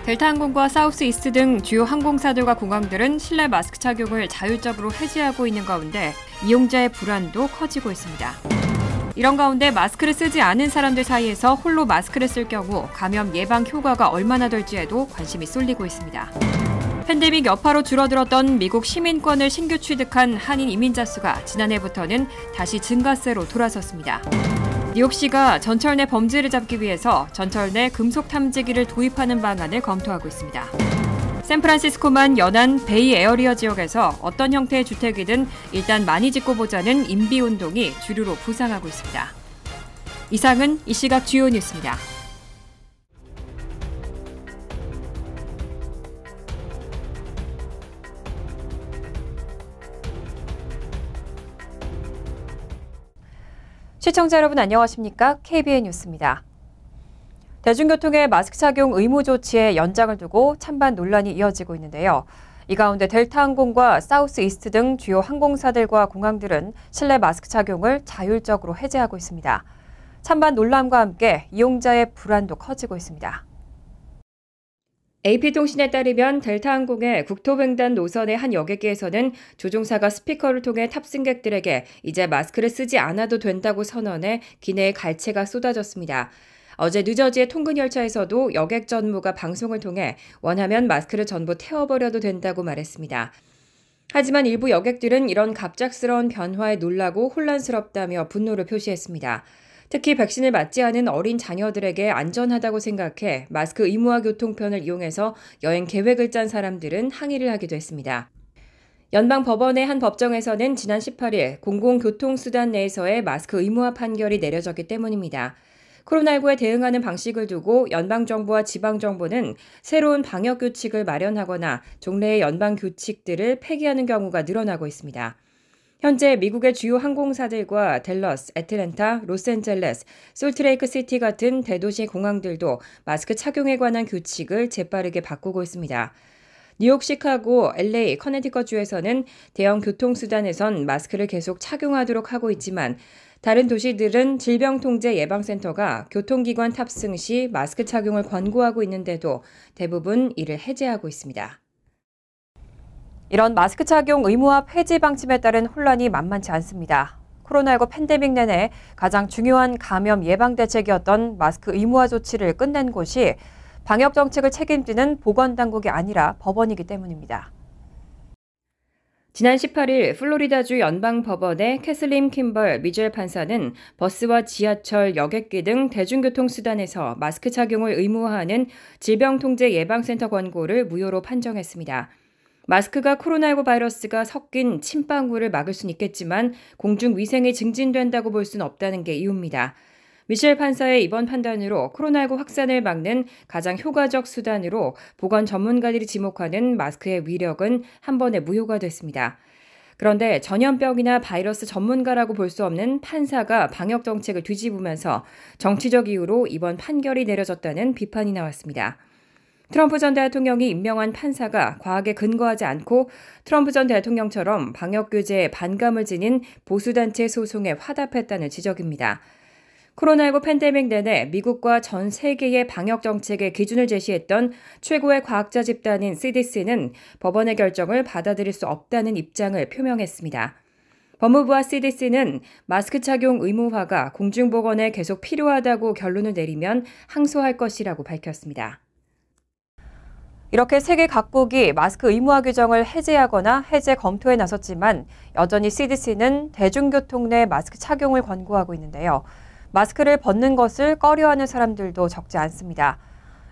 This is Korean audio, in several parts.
델타항공과 사우스이스트 등 주요 항공사들과 공항들은 실내 마스크 착용을 자율적으로 해제하고 있는 가운데 이용자의 불안도 커지고 있습니다. 이런 가운데 마스크를 쓰지 않은 사람들 사이에서 홀로 마스크를 쓸 경우 감염 예방 효과가 얼마나 될지에도 관심이 쏠리고 있습니다. 팬데믹 여파로 줄어들었던 미국 시민권을 신규 취득한 한인 이민자 수가 지난해부터는 다시 증가세로 돌아섰습니다. 뉴욕시가 전철 내 범죄를 잡기 위해서 전철 내 금속 탐지기를 도입하는 방안을 검토하고 있습니다. 샌프란시스코만 연한 베이 에어리어 지역에서 어떤 형태의 주택이든 일단 많이 짓고 보자는 임비운동이 주류로 부상하고 있습니다. 이상은 이 시각 주요 뉴스입니다. 시청자 여러분 안녕하십니까? KBN 뉴스입니다. 대중교통의 마스크 착용 의무 조치의 연장을 두고 찬반 논란이 이어지고 있는데요. 이 가운데 델타항공과 사우스이스트 등 주요 항공사들과 공항들은 실내 마스크 착용을 자율적으로 해제하고 있습니다. 찬반 논란과 함께 이용자의 불안도 커지고 있습니다. AP통신에 따르면 델타항공의 국토횡단 노선의 한 여객기에서는 조종사가 스피커를 통해 탑승객들에게 이제 마스크를 쓰지 않아도 된다고 선언해 기내에 갈채가 쏟아졌습니다. 어제 뉴저지의 통근열차에서도 여객 전무가 방송을 통해 원하면 마스크를 전부 태워버려도 된다고 말했습니다. 하지만 일부 여객들은 이런 갑작스러운 변화에 놀라고 혼란스럽다며 분노를 표시했습니다. 특히 백신을 맞지 않은 어린 자녀들에게 안전하다고 생각해 마스크 의무화 교통편을 이용해서 여행 계획을 짠 사람들은 항의를 하기도 했습니다. 연방법원의 한 법정에서는 지난 18일 공공교통수단 내에서의 마스크 의무화 판결이 내려졌기 때문입니다. 코로나19에 대응하는 방식을 두고 연방정부와 지방정부는 새로운 방역규칙을 마련하거나 종래의 연방규칙들을 폐기하는 경우가 늘어나고 있습니다. 현재 미국의 주요 항공사들과 댈러스, 애틀랜타, 로스앤젤레스, 솔트레이크시티 같은 대도시 공항들도 마스크 착용에 관한 규칙을 재빠르게 바꾸고 있습니다. 뉴욕, 시카고, LA, 커네티컷주에서는 대형 교통수단에선 마스크를 계속 착용하도록 하고 있지만 다른 도시들은 질병통제예방센터가 교통기관 탑승 시 마스크 착용을 권고하고 있는데도 대부분 이를 해제하고 있습니다. 이런 마스크 착용 의무화 폐지 방침에 따른 혼란이 만만치 않습니다. 코로나19 팬데믹 내내 가장 중요한 감염 예방 대책이었던 마스크 의무화 조치를 끝낸 곳이 방역 정책을 책임지는 보건당국이 아니라 법원이기 때문입니다. 지난 18일 플로리다주 연방법원의 캐슬린 킴벌 미셸 판사는 버스와 지하철, 여객기 등 대중교통수단에서 마스크 착용을 의무화하는 질병통제예방센터 권고를 무효로 판정했습니다. 마스크가 코로나19 바이러스가 섞인 침방울을 막을 수는 있겠지만 공중위생이 증진된다고 볼 수는 없다는 게 이유입니다. 미셸 판사의 이번 판단으로 코로나19 확산을 막는 가장 효과적 수단으로 보건 전문가들이 지목하는 마스크의 위력은 한 번에 무효가 됐습니다. 그런데 전염병이나 바이러스 전문가라고 볼 수 없는 판사가 방역 정책을 뒤집으면서 정치적 이유로 이번 판결이 내려졌다는 비판이 나왔습니다. 트럼프 전 대통령이 임명한 판사가 과학에 근거하지 않고 트럼프 전 대통령처럼 방역 규제에 반감을 지닌 보수단체 소송에 화답했다는 지적입니다. 코로나19 팬데믹 내내 미국과 전 세계의 방역 정책의 기준을 제시했던 최고의 과학자 집단인 CDC는 법원의 결정을 받아들일 수 없다는 입장을 표명했습니다. 법무부와 CDC는 마스크 착용 의무화가 공중보건에 계속 필요하다고 결론을 내리면 항소할 것이라고 밝혔습니다. 이렇게 세계 각국이 마스크 의무화 규정을 해제하거나 해제 검토에 나섰지만 여전히 CDC는 대중교통 내 마스크 착용을 권고하고 있는데요. 마스크를 벗는 것을 꺼려하는 사람들도 적지 않습니다.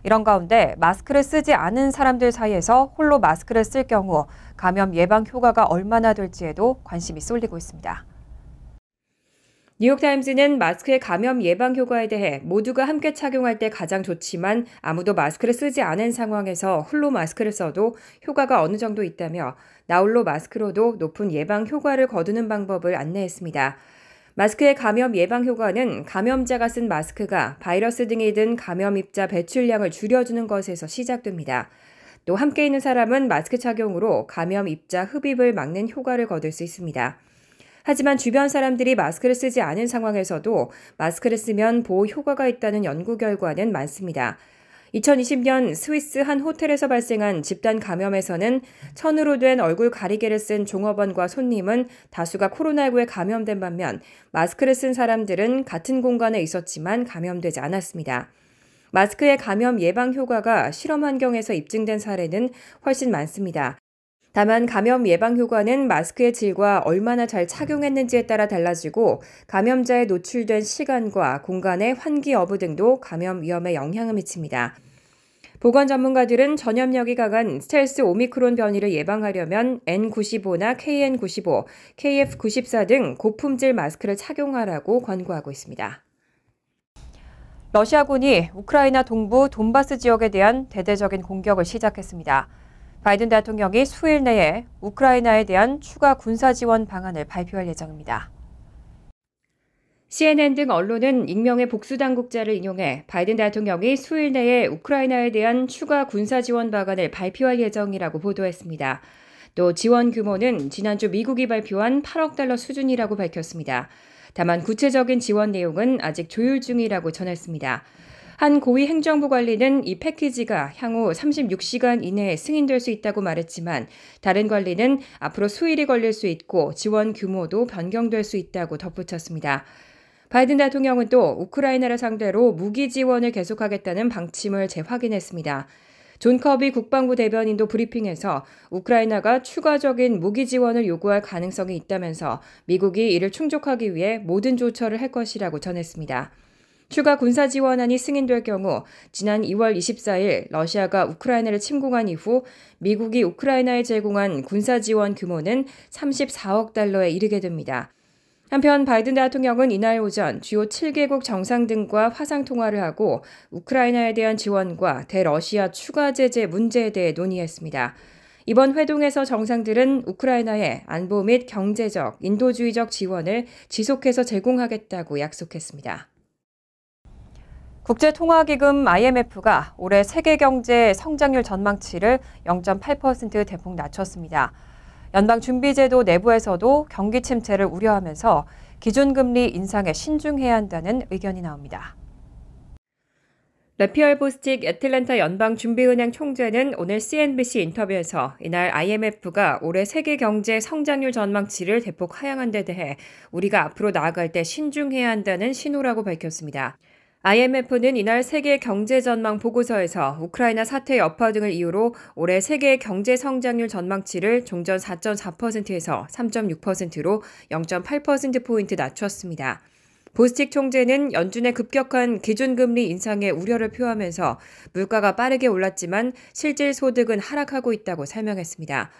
이런 가운데 마스크를 쓰지 않은 사람들 사이에서 홀로 마스크를 쓸 경우 감염 예방 효과가 얼마나 될지에도 관심이 쏠리고 있습니다. 뉴욕타임즈는 마스크의 감염 예방 효과에 대해 모두가 함께 착용할 때 가장 좋지만 아무도 마스크를 쓰지 않은 상황에서 홀로 마스크를 써도 효과가 어느 정도 있다며 나홀로 마스크로도 높은 예방 효과를 거두는 방법을 안내했습니다. 마스크의 감염 예방 효과는 감염자가 쓴 마스크가 바이러스 등이 든 감염 입자 배출량을 줄여주는 것에서 시작됩니다. 또 함께 있는 사람은 마스크 착용으로 감염 입자 흡입을 막는 효과를 거둘 수 있습니다. 하지만 주변 사람들이 마스크를 쓰지 않은 상황에서도 마스크를 쓰면 보호 효과가 있다는 연구 결과는 많습니다. 2020년 스위스 한 호텔에서 발생한 집단 감염에서는 천으로 된 얼굴 가리개를 쓴 종업원과 손님은 다수가 코로나19에 감염된 반면 마스크를 쓴 사람들은 같은 공간에 있었지만 감염되지 않았습니다. 마스크의 감염 예방 효과가 실험 환경에서 입증된 사례는 훨씬 많습니다. 다만 감염 예방 효과는 마스크의 질과 얼마나 잘 착용했는지에 따라 달라지고 감염자에 노출된 시간과 공간의 환기 여부 등도 감염 위험에 영향을 미칩니다. 보건 전문가들은 전염력이 강한 스텔스 오미크론 변이를 예방하려면 N95나 KN95, KF94 등 고품질 마스크를 착용하라고 권고하고 있습니다. 러시아군이 우크라이나 동부 돈바스 지역에 대한 대대적인 공격을 시작했습니다. 바이든 대통령이 수일 내에 우크라이나에 대한 추가 군사 지원 방안을 발표할 예정입니다. CNN 등 언론은 익명의 복수 당국자를 인용해 바이든 대통령이 수일 내에 우크라이나에 대한 추가 군사 지원 방안을 발표할 예정이라고 보도했습니다. 또 지원 규모는 지난주 미국이 발표한 8억 달러 수준이라고 밝혔습니다. 다만 구체적인 지원 내용은 아직 조율 중이라고 전했습니다. 한 고위 행정부 관리는 이 패키지가 향후 36시간 이내에 승인될 수 있다고 말했지만 다른 관리는 앞으로 수일이 걸릴 수 있고 지원 규모도 변경될 수 있다고 덧붙였습니다. 바이든 대통령은 또 우크라이나를 상대로 무기 지원을 계속하겠다는 방침을 재확인했습니다. 존 커비 국방부 대변인도 브리핑에서 우크라이나가 추가적인 무기 지원을 요구할 가능성이 있다면서 미국이 이를 충족하기 위해 모든 조처를 할 것이라고 전했습니다. 추가 군사 지원안이 승인될 경우 지난 2월 24일 러시아가 우크라이나를 침공한 이후 미국이 우크라이나에 제공한 군사 지원 규모는 34억 달러에 이르게 됩니다. 한편 바이든 대통령은 이날 오전 주요 7개국 정상 등과 화상통화를 하고 우크라이나에 대한 지원과 대러시아 추가 제재 문제에 대해 논의했습니다. 이번 회동에서 정상들은 우크라이나에 안보 및 경제적, 인도주의적 지원을 지속해서 제공하겠다고 약속했습니다. 국제통화기금 IMF가 올해 세계 경제 성장률 전망치를 0.8% 대폭 낮췄습니다. 연방준비제도 내부에서도 경기 침체를 우려하면서 기준금리 인상에 신중해야 한다는 의견이 나옵니다. 레피얼 보스틱 애틀랜타 연방준비은행 총재는 오늘 CNBC 인터뷰에서 이날 IMF가 올해 세계 경제 성장률 전망치를 대폭 하향한 데 대해 우리가 앞으로 나아갈 때 신중해야 한다는 신호라고 밝혔습니다. IMF는 이날 세계 경제 전망 보고서에서 우크라이나 사태 여파 등을 이유로 올해 세계 경제 성장률 전망치를 종전 4.4%에서 3.6%로 0.8%포인트 낮췄습니다. 보스틱 총재는 연준의 급격한 기준금리 인상에 우려를 표하면서 물가가 빠르게 올랐지만 실질 소득은 하락하고 있다고 설명했습니다.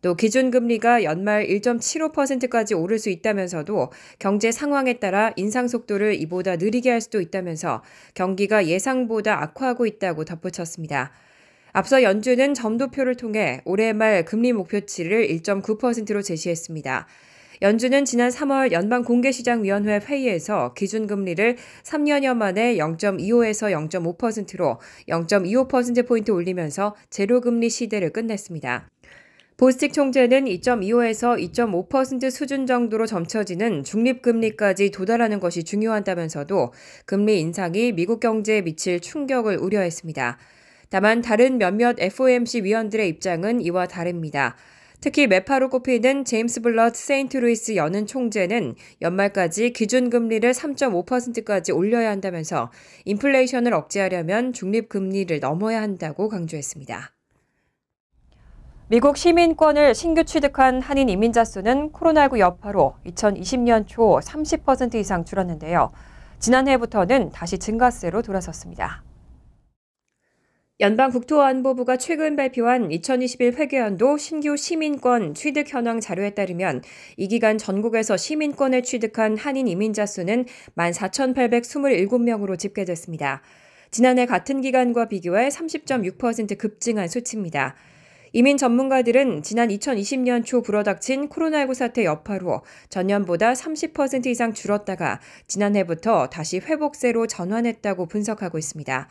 또 기준금리가 연말 1.75%까지 오를 수 있다면서도 경제 상황에 따라 인상 속도를 이보다 느리게 할 수도 있다면서 경기가 예상보다 악화하고 있다고 덧붙였습니다. 앞서 연준은 점도표를 통해 올해 말 금리 목표치를 1.9%로 제시했습니다. 연준은 지난 3월 연방공개시장위원회 회의에서 기준금리를 3년여 만에 0.25에서 0.5%로 0.25%포인트 올리면서 제로금리 시대를 끝냈습니다. 보스틱 총재는 2.25에서 2.5% 수준 정도로 점쳐지는 중립금리까지 도달하는 것이 중요하다면서도 금리 인상이 미국 경제에 미칠 충격을 우려했습니다. 다만 다른 몇몇 FOMC 위원들의 입장은 이와 다릅니다. 특히 매파로 꼽히는 제임스 블럿 세인트루이스 연은 총재는 연말까지 기준금리를 3.5%까지 올려야 한다면서 인플레이션을 억제하려면 중립금리를 넘어야 한다고 강조했습니다. 미국 시민권을 신규 취득한 한인 이민자 수는 코로나19 여파로 2020년 초 30% 이상 줄었는데요. 지난해부터는 다시 증가세로 돌아섰습니다. 연방국토안보부가 최근 발표한 2021 회계연도 신규 시민권 취득 현황 자료에 따르면 이 기간 전국에서 시민권을 취득한 한인 이민자 수는 14,827명으로 집계됐습니다. 지난해 같은 기간과 비교해 30.6% 급증한 수치입니다. 이민 전문가들은 지난 2020년 초 불어닥친 코로나19 사태 여파로 전년보다 30% 이상 줄었다가 지난해부터 다시 회복세로 전환했다고 분석하고 있습니다.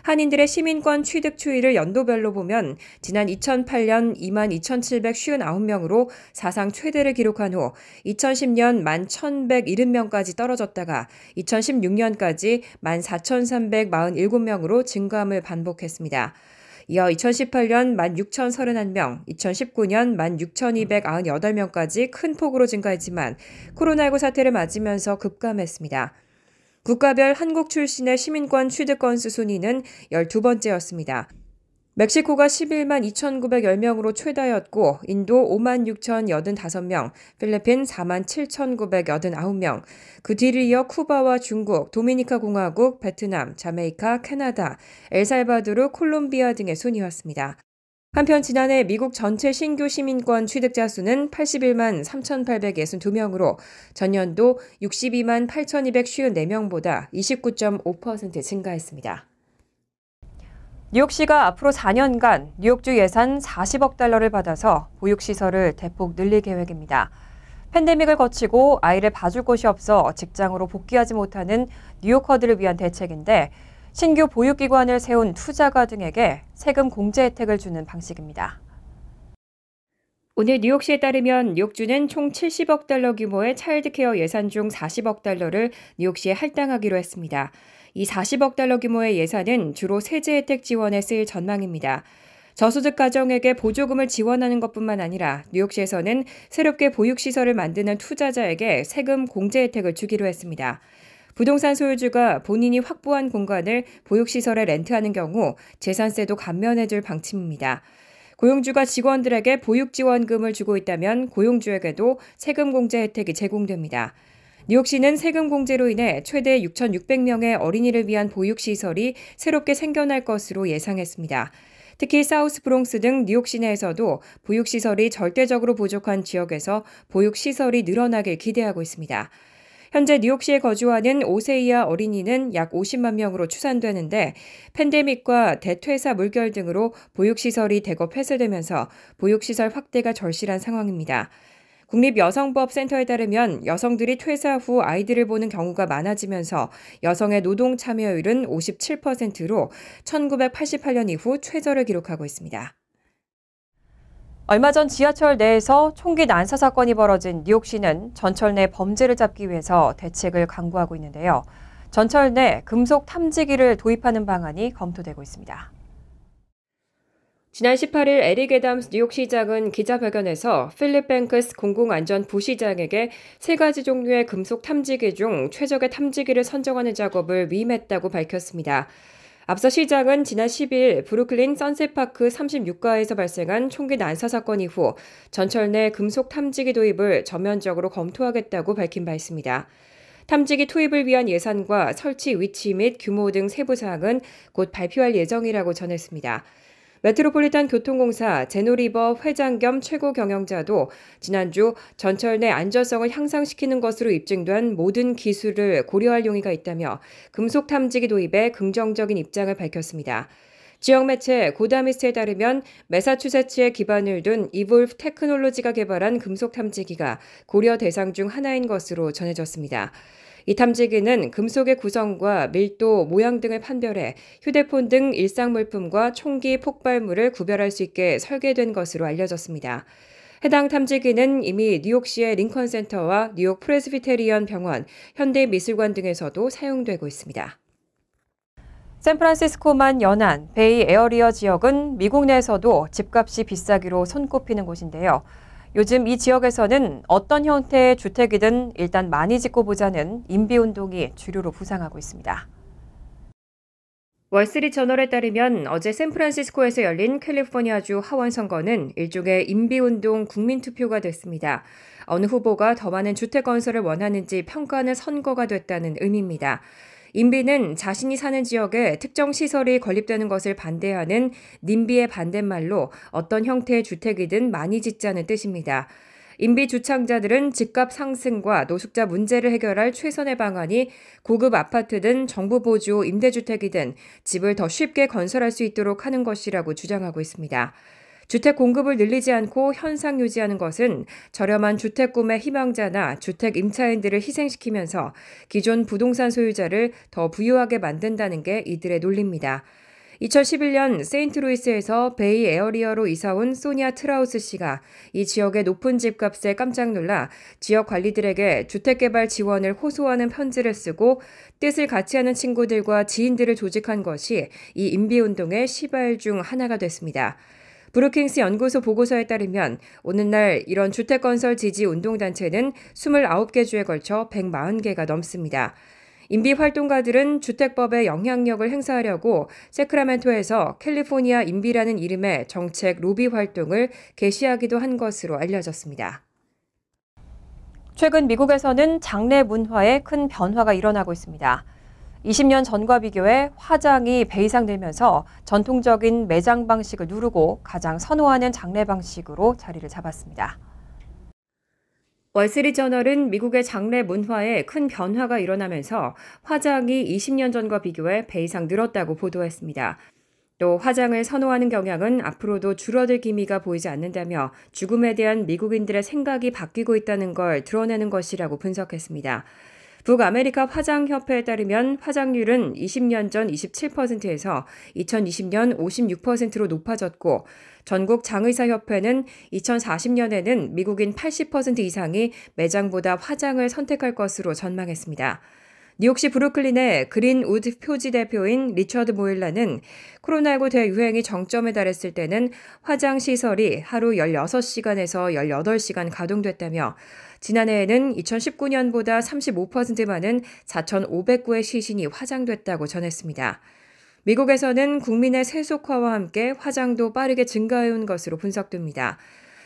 한인들의 시민권 취득 추이를 연도별로 보면 지난 2008년 22,759명으로 사상 최대를 기록한 후 2010년 11,170명까지 떨어졌다가 2016년까지 14,347명으로 증감을 반복했습니다. 이어 2018년 16,031명, 2019년 16,298명까지 큰 폭으로 증가했지만 코로나19 사태를 맞으면서 급감했습니다. 국가별 한국 출신의 시민권 취득 건수 순위는 12번째였습니다. 멕시코가 11만 2,910명으로 최다였고 인도 5만 6,085명, 필리핀 4만 7,989명, 그 뒤를 이어 쿠바와 중국, 도미니카 공화국, 베트남, 자메이카, 캐나다, 엘살바도르, 콜롬비아 등의 순이었습니다. 한편 지난해 미국 전체 신규 시민권 취득자 수는 81만 3,862명으로 전년도 62만 8,254명보다 29.5% 증가했습니다. 뉴욕시가 앞으로 4년간 뉴욕주 예산 40억 달러를 받아서 보육시설을 대폭 늘릴 계획입니다. 팬데믹을 거치고 아이를 봐줄 곳이 없어 직장으로 복귀하지 못하는 뉴요커들을 위한 대책인데 신규 보육기관을 세운 투자가 등에게 세금 공제 혜택을 주는 방식입니다. 오늘 뉴욕시에 따르면 뉴욕주는 총 70억 달러 규모의 차일드케어 예산 중 40억 달러를 뉴욕시에 할당하기로 했습니다. 이 40억 달러 규모의 예산은 주로 세제 혜택 지원에 쓰일 전망입니다. 저소득 가정에게 보조금을 지원하는 것뿐만 아니라 뉴욕시에서는 새롭게 보육시설을 만드는 투자자에게 세금 공제 혜택을 주기로 했습니다. 부동산 소유주가 본인이 확보한 공간을 보육시설에 렌트하는 경우 재산세도 감면해줄 방침입니다. 고용주가 직원들에게 보육지원금을 주고 있다면 고용주에게도 세금 공제 혜택이 제공됩니다. 뉴욕시는 세금 공제로 인해 최대 6,600명의 어린이를 위한 보육시설이 새롭게 생겨날 것으로 예상했습니다. 특히 사우스 브롱스 등 뉴욕 시내에서도 보육시설이 절대적으로 부족한 지역에서 보육시설이 늘어나길 기대하고 있습니다. 현재 뉴욕시에 거주하는 5세 이하 어린이는 약 50만 명으로 추산되는데 팬데믹과 대퇴사 물결 등으로 보육시설이 대거 폐쇄되면서 보육시설 확대가 절실한 상황입니다. 국립여성법센터에 따르면 여성들이 퇴사 후 아이들을 보는 경우가 많아지면서 여성의 노동 참여율은 57%로 1988년 이후 최저를 기록하고 있습니다. 얼마 전 지하철 내에서 총기 난사 사건이 벌어진 뉴욕시는 전철 내 범죄를 잡기 위해서 대책을 강구하고 있는데요. 전철 내 금속 탐지기를 도입하는 방안이 검토되고 있습니다. 지난 18일 에릭 애담스 뉴욕시장은 기자회견에서 필립 뱅크스 공공안전 부시장에게 3가지 종류의 금속 탐지기 중 최적의 탐지기를 선정하는 작업을 위임했다고 밝혔습니다. 앞서 시장은 지난 10일 브루클린 선셋파크 36가에서 발생한 총기 난사 사건 이후 전철 내 금속 탐지기 도입을 전면적으로 검토하겠다고 밝힌 바 있습니다. 탐지기 투입을 위한 예산과 설치 위치 및 규모 등 세부 사항은 곧 발표할 예정이라고 전했습니다. 메트로폴리탄 교통공사 제노리버 회장 겸 최고 경영자도 지난주 전철 내 안전성을 향상시키는 것으로 입증된 모든 기술을 고려할 용의가 있다며 금속 탐지기 도입에 긍정적인 입장을 밝혔습니다. 지역 매체 고다미스트에 따르면 매사추세츠에 기반을 둔 이볼프 테크놀로지가 개발한 금속 탐지기가 고려 대상 중 하나인 것으로 전해졌습니다. 이 탐지기는 금속의 구성과 밀도, 모양 등을 판별해 휴대폰 등 일상 물품과 총기, 폭발물을 구별할 수 있게 설계된 것으로 알려졌습니다. 해당 탐지기는 이미 뉴욕시의 링컨 센터와 뉴욕 프레스비테리언 병원, 현대미술관 등에서도 사용되고 있습니다. 샌프란시스코만 연안, 베이 에어리어 지역은 미국 내에서도 집값이 비싸기로 손꼽히는 곳인데요. 요즘 이 지역에서는 어떤 형태의 주택이든 일단 많이 짓고 보자는 임비운동이 주류로 부상하고 있습니다. 월스트리트저널에 따르면 어제 샌프란시스코에서 열린 캘리포니아주 하원 선거는 일종의 임비운동 국민투표가 됐습니다. 어느 후보가 더 많은 주택 건설을 원하는지 평가하는 선거가 됐다는 의미입니다. 임비는 자신이 사는 지역에 특정 시설이 건립되는 것을 반대하는 님비의 반대말로 어떤 형태의 주택이든 많이 짓자는 뜻입니다. 임비 주창자들은 집값 상승과 노숙자 문제를 해결할 최선의 방안이 고급 아파트든 정부 보조 임대주택이든 집을 더 쉽게 건설할 수 있도록 하는 것이라고 주장하고 있습니다. 주택 공급을 늘리지 않고 현상 유지하는 것은 저렴한 주택 구매 희망자나 주택 임차인들을 희생시키면서 기존 부동산 소유자를 더 부유하게 만든다는 게 이들의 논리입니다. 2011년 세인트루이스에서 베이 에어리어로 이사온 소니아 트라우스 씨가 이 지역의 높은 집값에 깜짝 놀라 지역 관리들에게 주택개발 지원을 호소하는 편지를 쓰고 뜻을 같이 하는 친구들과 지인들을 조직한 것이 이 임비운동의 시발 중 하나가 됐습니다. 브루킹스 연구소 보고서에 따르면 오늘날 이런 주택건설 지지 운동단체는 29개 주에 걸쳐 140개가 넘습니다. 임비 활동가들은 주택법에 영향력을 행사하려고 세크라멘토에서 캘리포니아 임비라는 이름의 정책 로비 활동을 개시하기도 한 것으로 알려졌습니다. 최근 미국에서는 장례 문화에 큰 변화가 일어나고 있습니다. 20년 전과 비교해 화장이 배 이상 늘면서 전통적인 매장 방식을 누르고 가장 선호하는 장례 방식으로 자리를 잡았습니다. 월스트리트저널은 미국의 장례 문화에 큰 변화가 일어나면서 화장이 20년 전과 비교해 배 이상 늘었다고 보도했습니다. 또 화장을 선호하는 경향은 앞으로도 줄어들 기미가 보이지 않는다며 죽음에 대한 미국인들의 생각이 바뀌고 있다는 걸 드러내는 것이라고 분석했습니다. 북아메리카 화장협회에 따르면 화장률은 20년 전 27%에서 2020년 56%로 높아졌고 전국 장의사협회는 2040년에는 미국인 80% 이상이 매장보다 화장을 선택할 것으로 전망했습니다. 뉴욕시 브루클린의 그린우드 표지 대표인 리처드 모일라는 코로나19 대유행이 정점에 달했을 때는 화장 시설이 하루 16시간에서 18시간 가동됐다며 지난해에는 2019년보다 35% 많은 4,500구의 시신이 화장됐다고 전했습니다. 미국에서는 국민의 세속화와 함께 화장도 빠르게 증가해온 것으로 분석됩니다.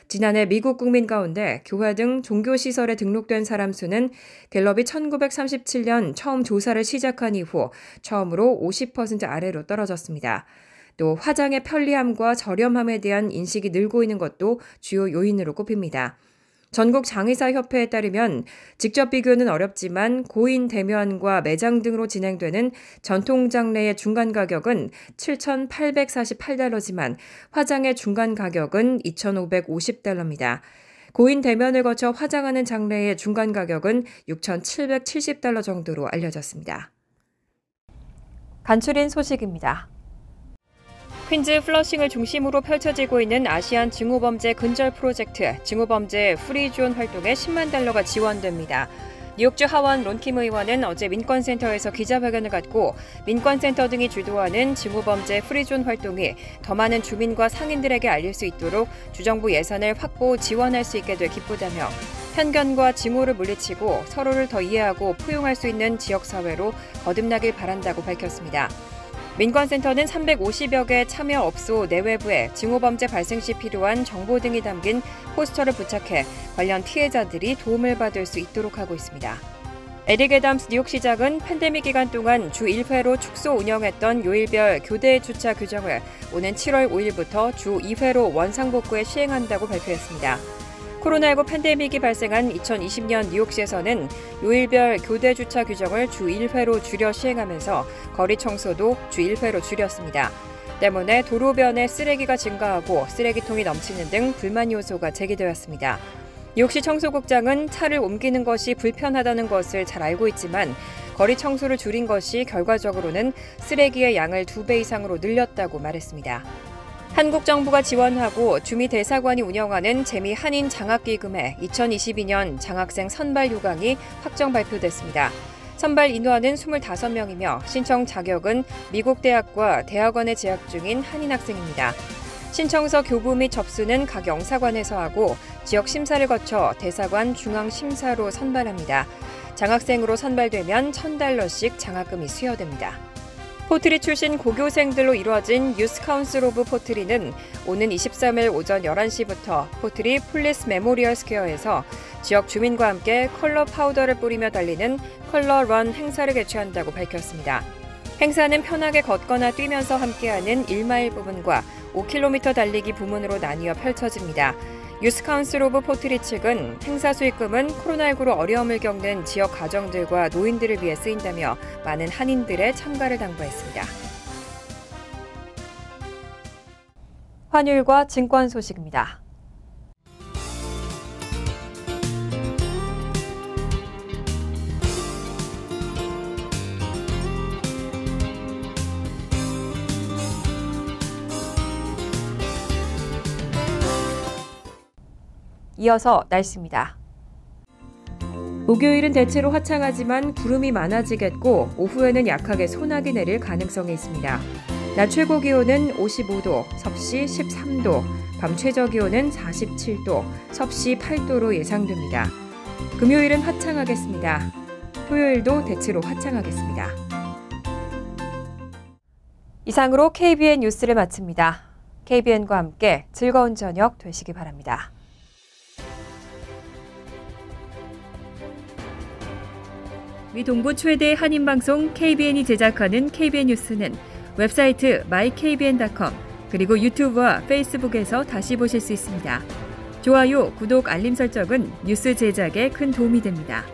지난해 미국 국민 가운데 교회 등 종교시설에 등록된 사람 수는 갤럽이 1937년 처음 조사를 시작한 이후 처음으로 50% 아래로 떨어졌습니다. 또 화장의 편리함과 저렴함에 대한 인식이 늘고 있는 것도 주요 요인으로 꼽힙니다. 전국 장의사협회에 따르면 직접 비교는 어렵지만 고인 대면과 매장 등으로 진행되는 전통 장례의 중간 가격은 $7,848지만 화장의 중간 가격은 $2,550입니다. 고인 대면을 거쳐 화장하는 장례의 중간 가격은 $6,770 정도로 알려졌습니다. 간추린 소식입니다. 퀸즈 플러싱을 중심으로 펼쳐지고 있는 아시안 증오범죄 근절 프로젝트 증오범죄 프리존 활동에 $10만 달러가 지원됩니다. 뉴욕주 하원 론킴 의원은 어제 민권센터에서 기자회견을 갖고 민권센터 등이 주도하는 증오범죄 프리존 활동이 더 많은 주민과 상인들에게 알릴 수 있도록 주정부 예산을 확보 지원할 수 있게 돼 기쁘다며 편견과 증오를 물리치고 서로를 더 이해하고 포용할 수 있는 지역사회로 거듭나길 바란다고 밝혔습니다. 민권센터는 350여 개 참여업소 내외부에 증오범죄 발생 시 필요한 정보 등이 담긴 포스터를 부착해 관련 피해자들이 도움을 받을 수 있도록 하고 있습니다. 에릭 애담스 뉴욕시장은 팬데믹 기간 동안 주 1회로 축소 운영했던 요일별 교대 주차 규정을 오는 7월 5일부터 주 2회로 원상복구해 시행한다고 발표했습니다. 코로나19 팬데믹이 발생한 2020년 뉴욕시에서는 요일별 교대 주차 규정을 주 1회로 줄여 시행하면서 거리 청소도 주 1회로 줄였습니다. 때문에 도로변에 쓰레기가 증가하고 쓰레기통이 넘치는 등 불만 요소가 제기되었습니다. 뉴욕시 청소국장은 차를 옮기는 것이 불편하다는 것을 잘 알고 있지만 거리 청소를 줄인 것이 결과적으로는 쓰레기의 양을 2배 이상으로 늘렸다고 말했습니다. 한국 정부가 지원하고 주미 대사관이 운영하는 재미 한인 장학기금의 2022년 장학생 선발 요강이 확정 발표됐습니다. 선발 인원은 25명이며 신청 자격은 미국 대학과 대학원에 재학 중인 한인 학생입니다. 신청서 교부 및 접수는 각 영사관에서 하고 지역 심사를 거쳐 대사관 중앙심사로 선발합니다. 장학생으로 선발되면 $1,000씩 장학금이 수여됩니다. 포트리 출신 고교생들로 이루어진 유스 카운슬 오브 포트리는 오는 23일 오전 11시부터 포트리 폴리스 메모리얼 스퀘어에서 지역 주민과 함께 컬러 파우더를 뿌리며 달리는 컬러 런 행사를 개최한다고 밝혔습니다. 행사는 편하게 걷거나 뛰면서 함께하는 1마일 부분과 5km 달리기 부문으로 나뉘어 펼쳐집니다. 유스 카운슬 오브 포트리 측은 행사 수익금은 코로나19로 어려움을 겪는 지역 가정들과 노인들을 위해 쓰인다며 많은 한인들의 참가를 당부했습니다. 환율과 증권 소식입니다. 이어서 날씨입니다. 목요일은 대체로 화창하지만 구름이 많아지겠고 오후에는 약하게 소나기 내릴 가능성이 있습니다. 낮 최고 기온은 55도, 섭씨 13도, 밤 최저 기온은 47도, 섭씨 8도로 예상됩니다. 금요일은 화창하겠습니다. 토요일도 대체로 화창하겠습니다. 이상으로 KBN 뉴스를 마칩니다. KBN과 함께 즐거운 저녁 되시기 바랍니다. 미 동부 최대 한인방송 KBN이 제작하는 KBN 뉴스는 웹사이트 mykbn.com 그리고 유튜브와 페이스북에서 다시 보실 수 있습니다. 좋아요, 구독, 알림 설정은 뉴스 제작에 큰 도움이 됩니다.